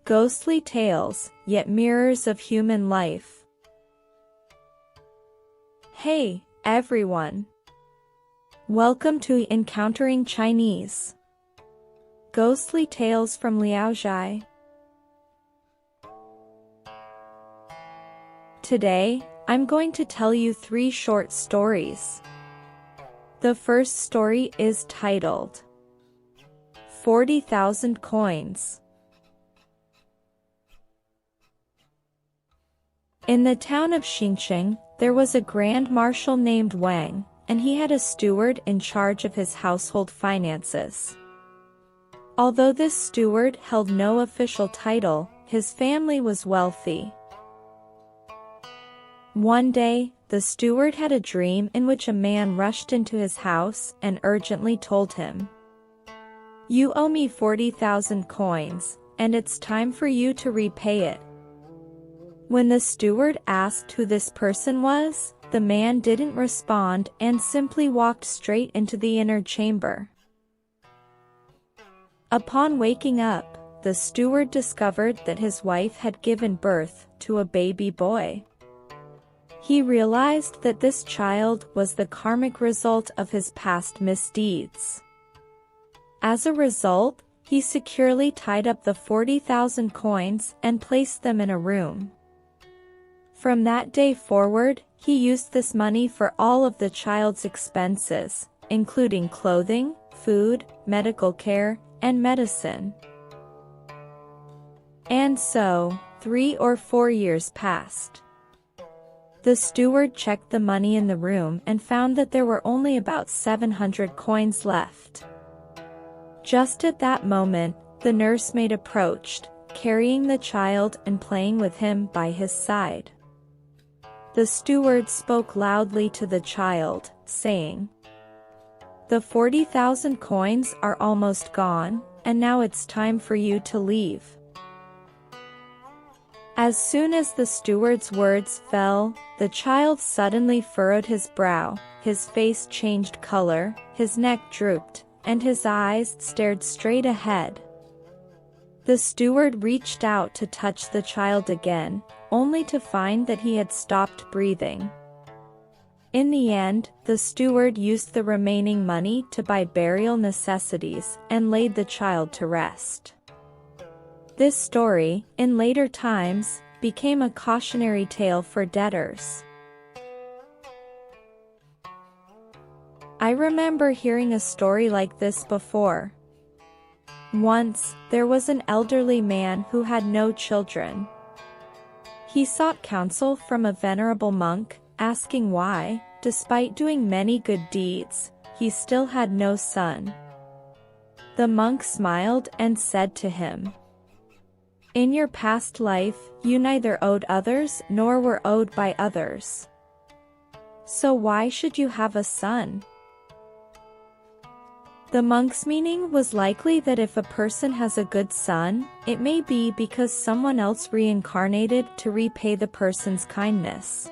Ghostly tales, yet mirrors of human life. Hey, everyone! Welcome to Encountering Chinese. Ghostly Tales from Liaozhai. Today, I'm going to tell you 3 short stories. The first story is titled 40,000 Coins. In the town of Xingcheng, there was a grand marshal named Wang, and he had a steward in charge of his household finances. Although this steward held no official title, his family was wealthy. One day, the steward had a dream in which a man rushed into his house and urgently told him, "You owe me 40,000 coins, and it's time for you to repay it." When the steward asked who this person was, the man didn't respond and simply walked straight into the inner chamber. Upon waking up, the steward discovered that his wife had given birth to a baby boy. He realized that this child was the karmic result of his past misdeeds. As a result, he securely tied up the 40,000 coins and placed them in a room. From that day forward, he used this money for all of the child's expenses, including clothing, food, medical care, and medicine. And so, 3 or 4 years passed. The steward checked the money in the room and found that there were only about 700 coins left. Just at that moment, the nursemaid approached, carrying the child and playing with him by his side. The steward spoke loudly to the child, saying, "The 40,000 coins are almost gone, and now it's time for you to leave." As soon as the steward's words fell, the child suddenly furrowed his brow, his face changed color, his neck drooped, and his eyes stared straight ahead. The steward reached out to touch the child again, only to find that he had stopped breathing. In the end, the steward used the remaining money to buy burial necessities and laid the child to rest. This story, in later times, became a cautionary tale for debtors. I remember hearing a story like this before. Once, there was an elderly man who had no children. He sought counsel from a venerable monk, asking why, despite doing many good deeds, he still had no son. The monk smiled and said to him, "In your past life, you neither owed others nor were owed by others. So why should you have a son?" The monk's meaning was likely that if a person has a good son, it may be because someone else reincarnated to repay the person's kindness.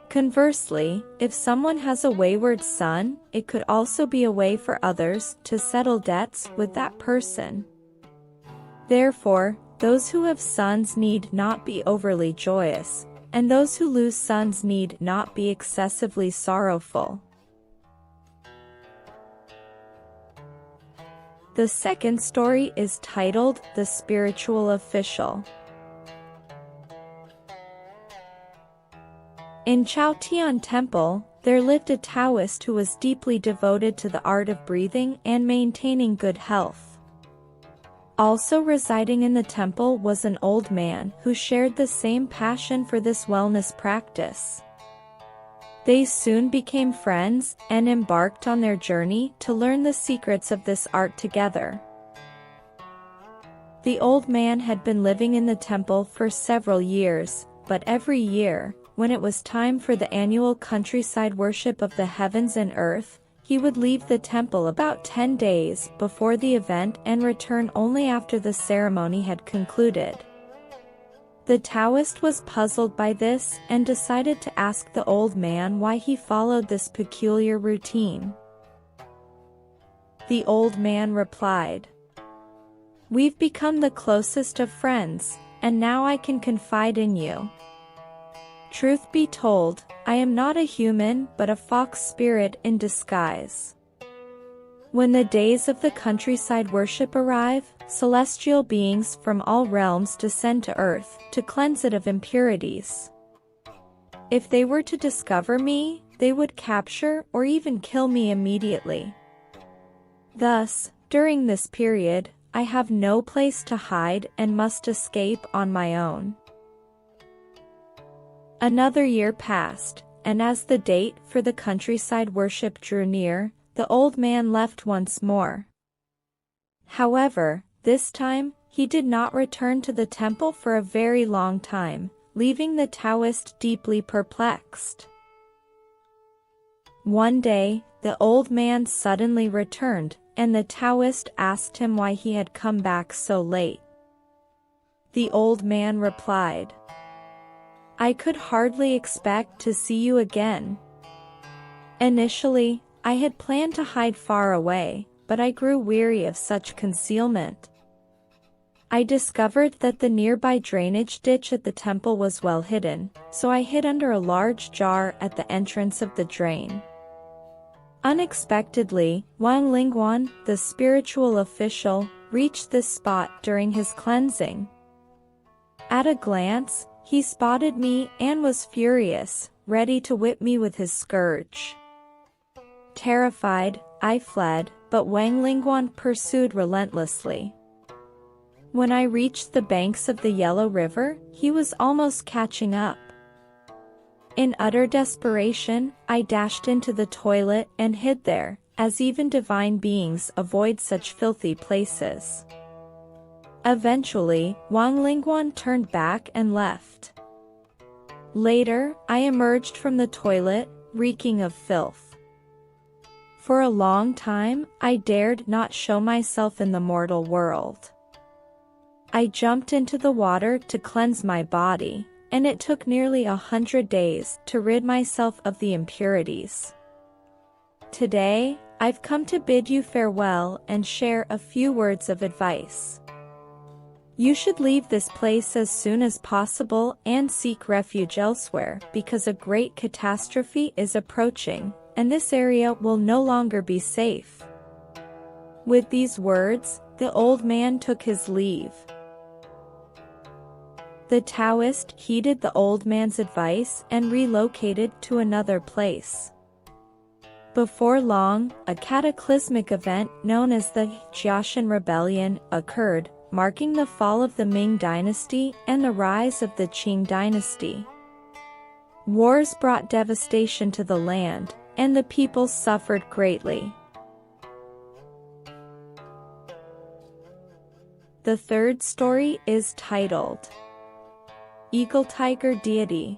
Conversely, if someone has a wayward son, it could also be a way for others to settle debts with that person. Therefore, those who have sons need not be overly joyous, and those who lose sons need not be excessively sorrowful. The second story is titled The Spiritual Official. In Chaotian Temple, there lived a Taoist who was deeply devoted to the art of breathing and maintaining good health. Also residing in the temple was an old man who shared the same passion for this wellness practice. They soon became friends and embarked on their journey to learn the secrets of this art together. The old man had been living in the temple for several years, but every year, when it was time for the annual countryside worship of the heavens and earth, he would leave the temple about 10 days before the event and return only after the ceremony had concluded. The Taoist was puzzled by this and decided to ask the old man why he followed this peculiar routine. The old man replied, We've become the closest of friends, and now I can confide in you. Truth be told, I am not a human but a fox spirit in disguise. When the days of the countryside worship arrive, celestial beings from all realms descend to earth to cleanse it of impurities. If they were to discover me, they would capture or even kill me immediately. Thus, during this period, I have no place to hide and must escape on my own. Another year passed, and as the date for the countryside worship drew near, the old man left once more. However, this time, he did not return to the temple for a very long time, leaving the Taoist deeply perplexed. One day, the old man suddenly returned, and the Taoist asked him why he had come back so late. The old man replied, "I could hardly expect to see you again. Initially, I had planned to hide far away, but I grew weary of such concealment. I discovered that the nearby drainage ditch at the temple was well hidden, so I hid under a large jar at the entrance of the drain. Unexpectedly, Wang Lingguan, the spiritual official, reached this spot during his cleansing. At a glance, he spotted me and was furious, ready to whip me with his scourge. Terrified, I fled, but Wang Lingguan pursued relentlessly. When I reached the banks of the Yellow River, he was almost catching up. In utter desperation, I dashed into the toilet and hid there, as even divine beings avoid such filthy places. Eventually, Wang Lingguan turned back and left. Later, I emerged from the toilet, reeking of filth. For a long time, I dared not show myself in the mortal world. I jumped into the water to cleanse my body, and it took nearly 100 days to rid myself of the impurities. Today, I've come to bid you farewell and share a few words of advice. You should leave this place as soon as possible and seek refuge elsewhere because a great catastrophe is approaching, and this area will no longer be safe." With these words, the old man took his leave. The Taoist heeded the old man's advice and relocated to another place. Before long, a cataclysmic event known as the Jiashan Rebellion occurred, marking the fall of the Ming dynasty and the rise of the Qing dynasty. Wars brought devastation to the land, and the people suffered greatly. The third story is titled Eagle Tiger Deity.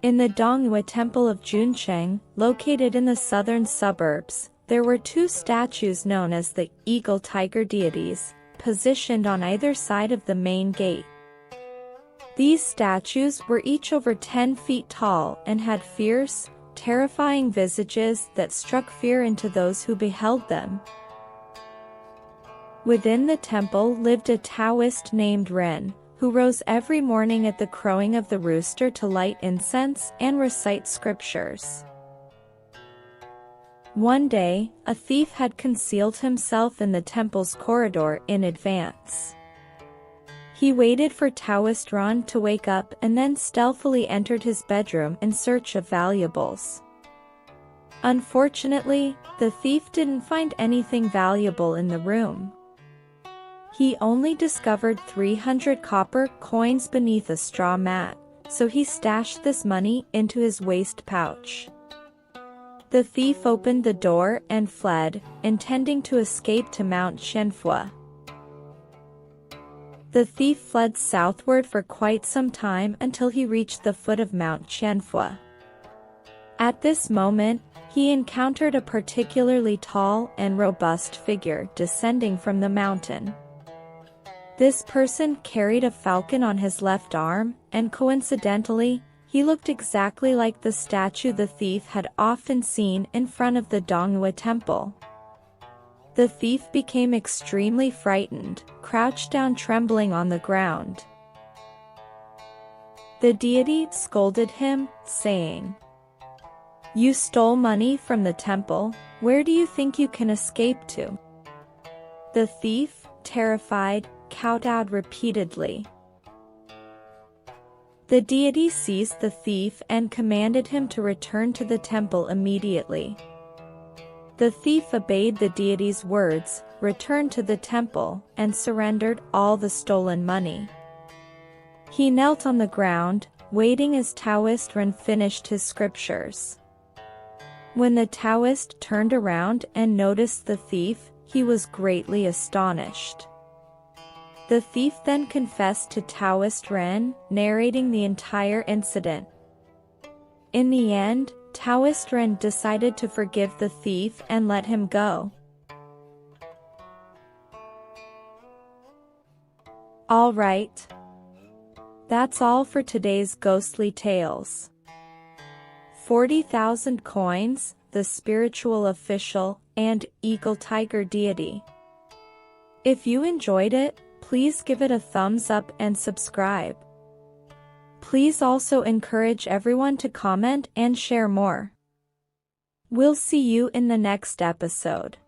In the Dongyue Temple of Juncheng, located in the southern suburbs, there were two statues known as the Eagle Tiger deities, positioned on either side of the main gate. These statues were each over 10 feet tall and had fierce, terrifying visages that struck fear into those who beheld them. Within the temple lived a Taoist named Ren, who rose every morning at the crowing of the rooster to light incense and recite scriptures. One day, a thief had concealed himself in the temple's corridor in advance. He waited for Taoist Ren to wake up and then stealthily entered his bedroom in search of valuables. Unfortunately, the thief didn't find anything valuable in the room. He only discovered 300 copper coins beneath a straw mat, so he stashed this money into his waist pouch. The thief opened the door and fled, intending to escape to Mount Shenhua. The thief fled southward for quite some time until he reached the foot of Mount Shenhua. At this moment, he encountered a particularly tall and robust figure descending from the mountain. This person carried a falcon on his left arm, and coincidentally, he looked exactly like the statue the thief had often seen in front of the Dongyue temple. The thief became extremely frightened, crouched down trembling on the ground. The deity scolded him, saying, "You stole money from the temple, where do you think you can escape to?" The thief, terrified, kowtowed repeatedly. The deity seized the thief and commanded him to return to the temple immediately. The thief obeyed the deity's words, returned to the temple, and surrendered all the stolen money. He knelt on the ground, waiting as Taoist Ren finished his scriptures. When the Taoist turned around and noticed the thief, he was greatly astonished. The thief then confessed to Taoist Ren, narrating the entire incident. In the end, Taoist Ren decided to forgive the thief and let him go. Alright. That's all for today's ghostly tales. 40,000 coins, the spiritual official, and Eagle Tiger deity. If you enjoyed it, please give it a thumbs up and subscribe. Please also encourage everyone to comment and share more. We'll see you in the next episode.